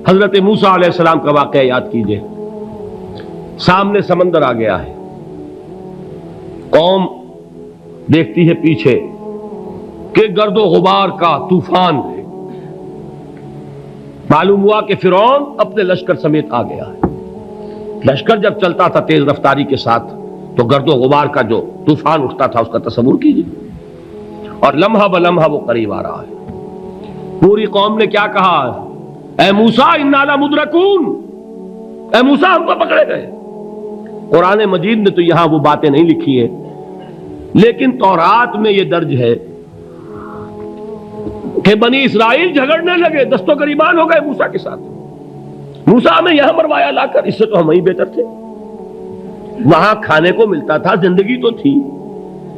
حضرت موسیٰ علیہ السلام کا واقعہ یاد کیجئے. سامنے سمندر آ گیا ہے، قوم دیکھتی ہے پیچھے کہ گرد و غبار کا طوفان ہے. معلوم ہوا کہ فرعون اپنے لشکر سمیت آ گیا ہے. لشکر جب چلتا تھا تیز رفتاری کے ساتھ تو گرد و غبار کا جو طوفان اٹھتا تھا اس کا تصور کیجیے. اور لمحہ بلمحہ وہ قریب آ رہا ہے. پوری قوم نے کیا کہا؟ اے موسیٰ انا لمدرکون، اے موسیٰ ہم کو پکڑے گئے. قرآن مجید نے تو یہاں وہ باتیں نہیں لکھی ہیں، لیکن تورات میں یہ درج ہے کہ بنی اسرائیل جھگڑنے لگے، دست و گریبان ہو گئے موسیٰ کے ساتھ. موسیٰ ہمیں یہاں مروایا لا کر، اس سے تو ہم ہی بہتر تھے. وہاں کھانے کو ملتا تھا، زندگی تو تھی،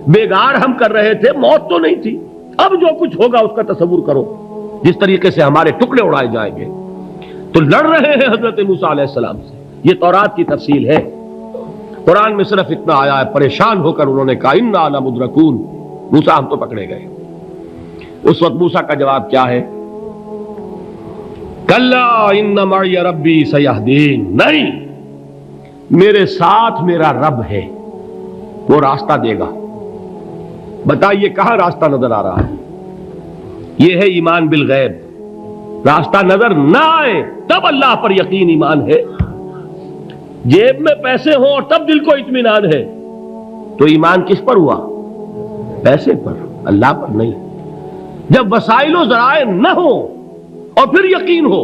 بیگار ہم کر رہے تھے، موت تو نہیں تھی. اب جو کچھ ہوگا اس کا تصور کرو، جس طریقے سے ہمارے ٹکڑے اڑائے جائیں گے. تو لڑ رہے ہیں حضرت موسیٰ علیہ السلام سے. یہ تورات کی تفصیل ہے. قرآن میں صرف اتنا آیا ہے، پریشان ہو کر انہوں نے کہا انا لمدرکون، موسیٰ ہم تو پکڑے گئے. اس وقت موسیٰ کا جواب کیا ہے؟ کلا ان معی ربی سیہدین، نہیں، میرے ساتھ میرا رب ہے، وہ راستہ دے گا. بتائیے کہاں راستہ نظر آ رہا ہے؟ یہ ہے ایمان بالغیب. راستہ نظر نہ آئے تب اللہ پر یقین ایمان ہے. جیب میں پیسے ہوں اور تب دل کو اطمینان ہے تو ایمان کس پر ہوا؟ پیسے پر، اللہ پر نہیں. جب وسائل و ذرائع نہ ہو اور پھر یقین ہو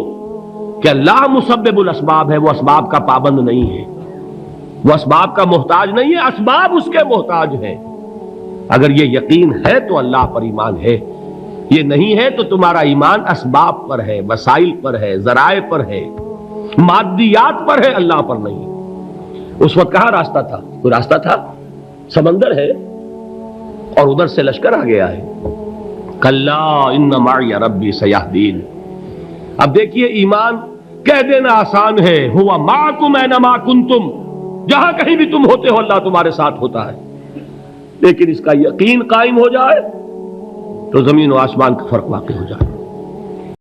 کہ اللہ مسبب الاسباب ہے، وہ اسباب کا پابند نہیں ہے، وہ اسباب کا محتاج نہیں ہے، اسباب اس کے محتاج ہیں. اگر یہ یقین ہے تو اللہ پر ایمان ہے. یہ نہیں ہے تو تمہارا ایمان اسباب پر ہے، وسائل پر ہے، ذرائع پر ہے، مادیات پر ہے، اللہ پر نہیں. اس وقت کہاں راستہ تھا؟ کوئی راستہ تھا؟ سمندر ہے اور ادھر سے لشکر آ گیا ہے. کلا ان معی ربی سیہدین. اب دیکھیے ایمان کہہ دینا آسان ہے، ہوا معکم اینما کنتم، جہاں کہیں بھی تم ہوتے ہو اللہ تمہارے ساتھ ہوتا ہے. لیکن اس کا یقین قائم ہو جائے تو زمین و آسمان کا فرق واقع ہو جائے.